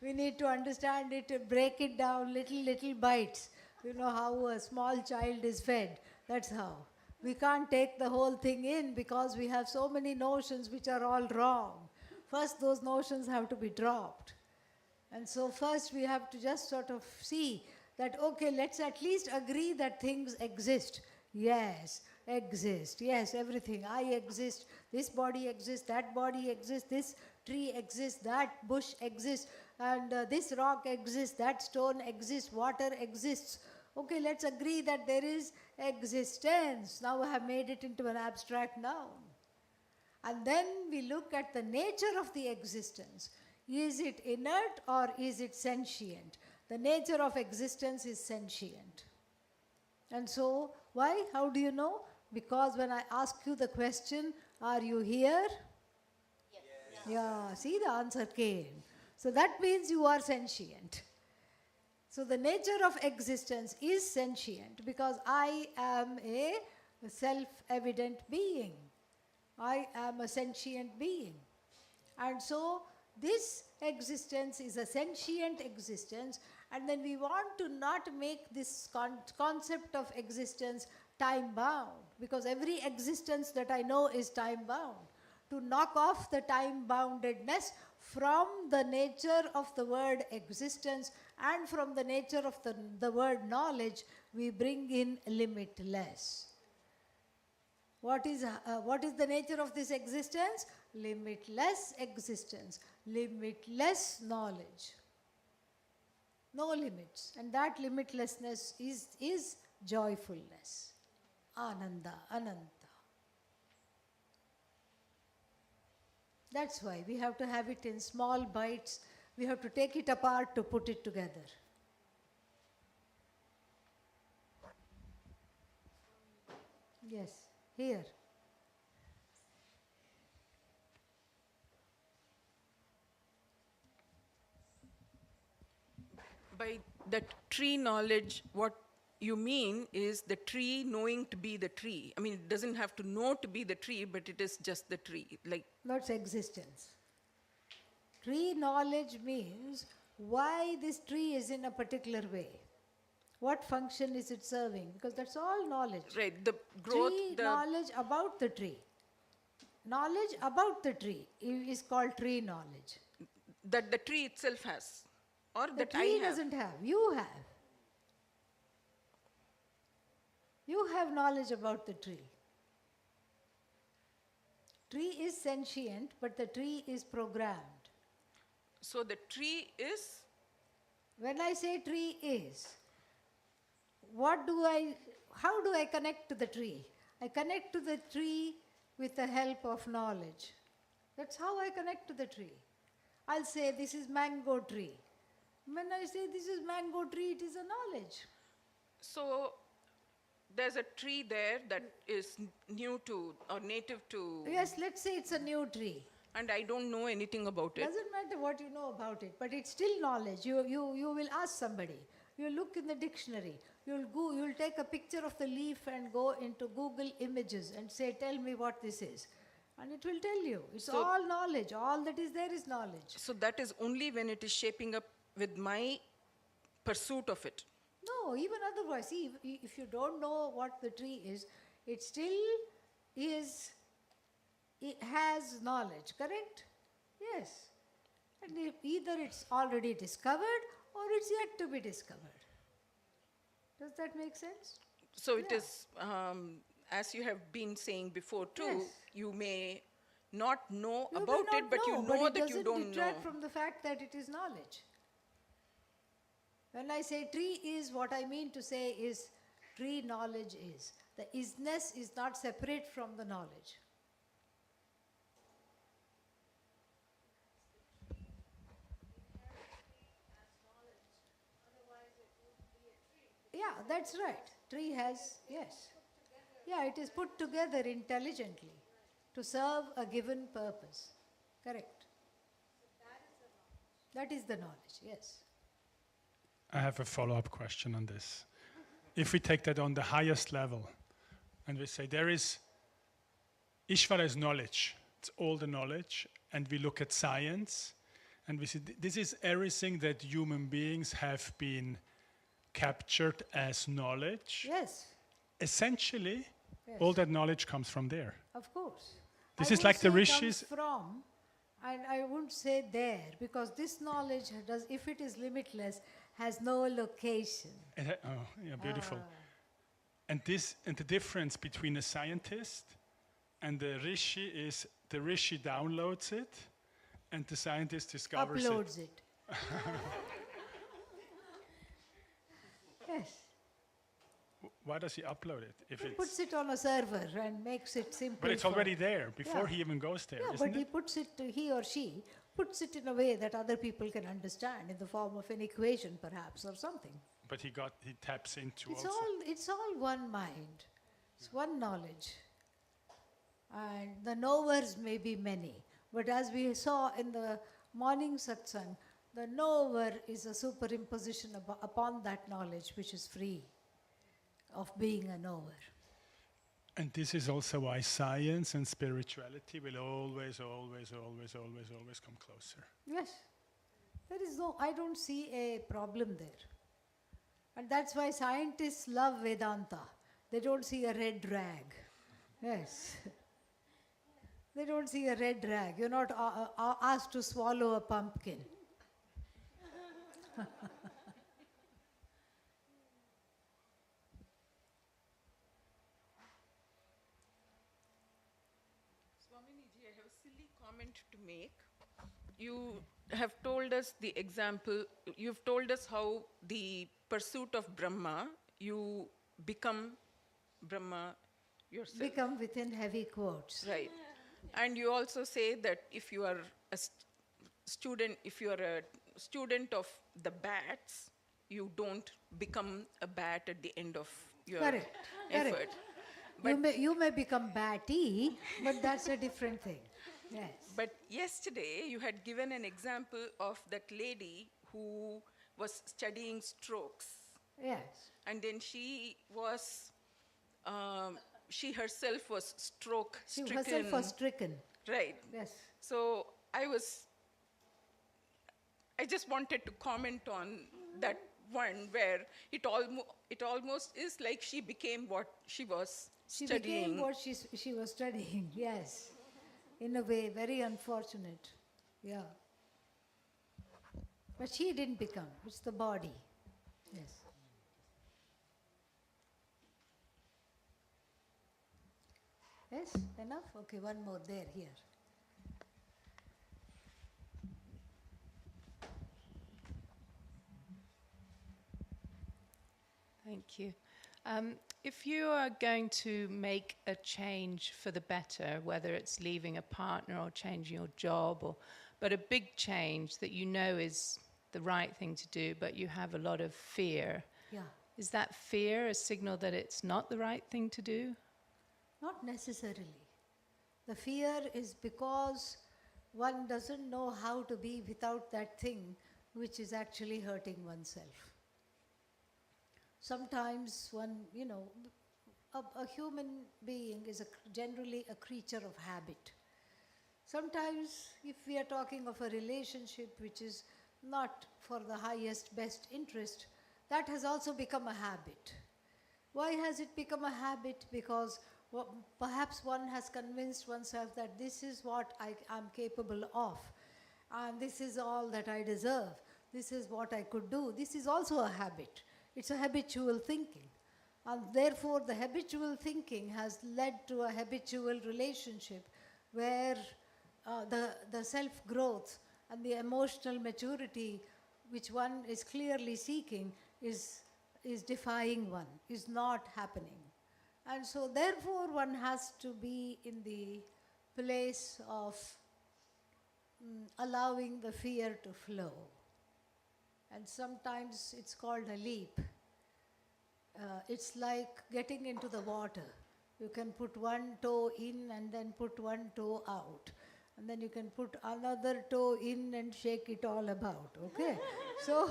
We need to understand it, break it down, little bites. You know how a small child is fed. That's how. We can't take the whole thing in because we have so many notions which are all wrong. First, those notions have to be dropped. And so first we have to just sort of see that, okay, let's at least agree that things exist. Yes, exist. Yes, everything. I exist. This body exists. That body exists. This tree exists. That bush exists. And this rock exists. That stone exists. Water exists. Okay, let's agree that there is existence. Now I have made it into an abstract noun. And then we look at the nature of the existence. Is it inert or is it sentient? The nature of existence is sentient. And so, why? How do you know? Because when I ask you the question, are you here? Yes. Yeah, see, the answer came. So that means you are sentient. So the nature of existence is sentient because I am a self-evident being. I am a sentient being. And so this existence is a sentient existence, and then we want to not make this concept of existence time-bound, because every existence that I know is time-bound. To knock off the time-boundedness from the nature of the word existence and from the nature of the word knowledge, we bring in limitless. What is the nature of this existence? Limitless existence, limitless knowledge. No limits. And that limitlessness is joyfulness. Ananda, Ananta. That's why we have to have it in small bites. We have to take it apart to put it together. Yes, here. By that tree knowledge, what you mean is the tree knowing to be the tree. I mean, it doesn't have to know to be the tree, but it is just the tree. Like, That's existence. Tree knowledge means why this tree is in a particular way. What function is it serving? Because that's all knowledge. right, the growth, Tree the knowledge about the tree. Knowledge about the tree is called tree knowledge. that the tree itself has, or The that I tree have. doesn't have, you have. You have knowledge about the tree. Tree is sentient, but the tree is programmed. So the tree is, When I say tree is, how do I connect to the tree? I connect to the tree with the help of knowledge. That's how I connect to the tree. I'll say this is mango tree. When I say this is mango tree, it is a knowledge. so there's a tree there that is new to, or native to, Yes, let's say it's a new tree. and I don't know anything about it. Doesn't matter what you know about it, but it's still knowledge. You will ask somebody. You'll look in the dictionary. You'll take a picture of the leaf and go into Google Images and say, tell me what this is. And it will tell you. It's So- all knowledge. All that is there is knowledge. So that is only when it is shaping up with my pursuit of it. No, even otherwise. See, if you don't know what the tree is, it still is, it has knowledge, correct? Yes. And either it's already discovered or it's yet to be discovered. Does that make sense? So it Yeah. is, as you have been saying before too, Yes. you may not know You may about not it, but you know but that you it don't doesn't detract know. from the fact that it is knowledge. When I say tree is, what I mean to say is tree knowledge is. The isness is not separate from the knowledge. Yeah, that's right. Tree has, yes. Yeah, it is put together intelligently to serve a given purpose. Correct. That is the knowledge, yes. I have a follow-up question on this. If we take that on the highest level, and we say there is Ishvara is knowledge, it's all the knowledge, and we look at science, and we see this is everything that human beings have been captured as knowledge. Yes, Essentially, yes. all that knowledge comes from there. Of course. This I is like the won't say rishis. comes from, and I wouldn't say there, because this knowledge does, if it is limitless, has no location. Oh, yeah, beautiful. And the difference between a scientist and the rishi is the rishi downloads it, and the scientist discovers it. Uploads it. Yes. Why does he upload it if He it's? puts it on a server and makes it simple. But it's for- already there before Yeah. he even goes there, Yeah, isn't but he it? puts it, he or she puts it in a way that other people can understand, in the form of an equation perhaps, or something. But he taps into It's also. it's all one mind. It's one knowledge. And the knowers may be many. But as we saw in the morning satsang, the knower is a superimposition upon that knowledge which is free of being a knower. And this is also why science and spirituality will always, always, always, always, always come closer. Yes. I don't see a problem there. And that's why scientists love Vedanta. They don't see a red rag. Yes. They don't see a red rag. You're not asked to swallow a pumpkin. Swaminiji, I have a silly comment to make. You have told us the example, you've told us how the pursuit of Brahma, you become Brahma yourself. Become within heavy quotes. Right. And you also say that if you are a student, if you are a student of the bats, you don't become a bat at the end of your Correct. effort. Correct. But, You may become batty, but that's a different thing. Yes. but yesterday you had given an example of that lady who was studying strokes. Yes. And then she herself was stroke She stricken. herself was stricken. Right. Yes. So I just wanted to comment on that one where it almost is like she became what she was She studying. became what she was studying, yes. In a way, very unfortunate. Yeah. But she didn't become, it's the body. Yes. Yes, enough? Okay, one more there, here. Thank you. If you are going to make a change for the better, whether it's leaving a partner or changing your job, but a big change that you know is the right thing to do, but you have a lot of fear, Yeah. is that fear a signal that it's not the right thing to do? Not necessarily. The fear is because one doesn't know how to be without that thing which is actually hurting oneself. Sometimes one, a human being is generally a creature of habit. Sometimes if we are talking of a relationship which is not for the highest, best interest, that has also become a habit. Why has it become a habit? Because perhaps one has convinced oneself that this is what I am capable of, and this is all that I deserve, this is what I could do. This is also a habit. It's a habitual thinking. And therefore, the habitual thinking has led to a habitual relationship where the self-growth and the emotional maturity which one is clearly seeking is defying one, is not happening. And so therefore one has to be in the place of allowing the fear to flow. And sometimes it's called a leap. It's like getting into the water. You can put one toe in and then put one toe out. And then you can put another toe in and shake it all about, okay? So,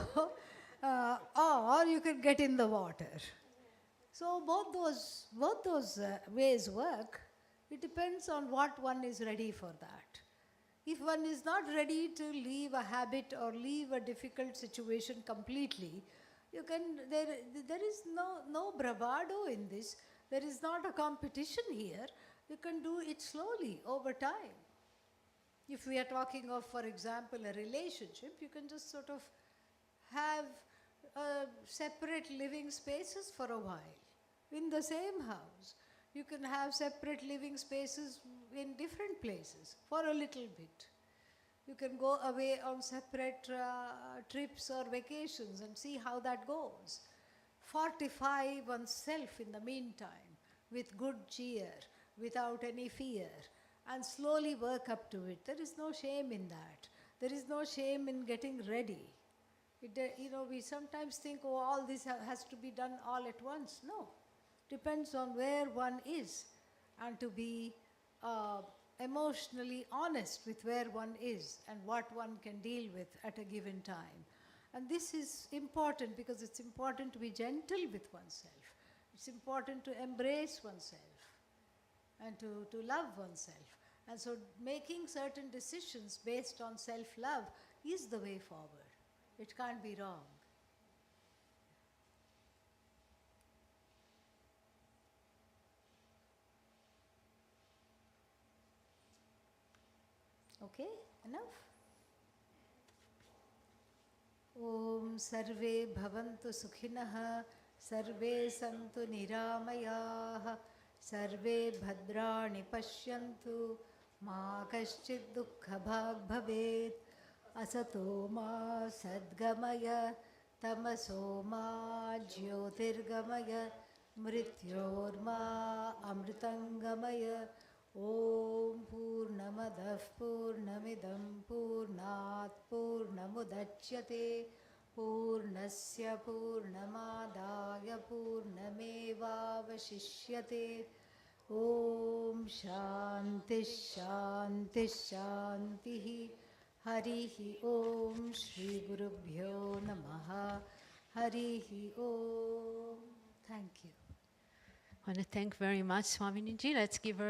or you can get in the water. So both those ways work. It depends on what one is ready for that. If one is not ready to leave a habit or leave a difficult situation completely, there is no bravado in this. There is not a competition here. You can do it slowly over time. If we are talking of, for example, a relationship, you can just sort of have separate living spaces for a while. In the same house, you can have separate living spaces in different places for a little bit. You can go away on separate trips or vacations and see how that goes. Fortify oneself in the meantime with good cheer, without any fear, and slowly work up to it. There is no shame in that. There is no shame in getting ready. We sometimes think, oh, all this has to be done all at once. No. Depends on where one is, and to be emotionally honest with where one is and what one can deal with at a given time. And this is important because it's important to be gentle with oneself. It's important to embrace oneself and to love oneself. And so making certain decisions based on self-love is the way forward. It can't be wrong. Okay, enough? Om sarve bhavantu sukhinah, sarve santu niramayah, sarve bhadrani pashyantu, ma kaschid dukkha bhag bhavet, asato ma sadgamaya, tamaso ma jyotirgamaya, mrityorma amritangamaya. Om Purnamadah Purnamidam Purnat Purnamudachyate Purnasya Purnamadaya Purnamevavashishyate. Om Shanti Shanti Shanti Harihi Om Shri Gurubhyo Namaha Harihi Om. Thank you. I want to thank very much Swamini ji. Let's give her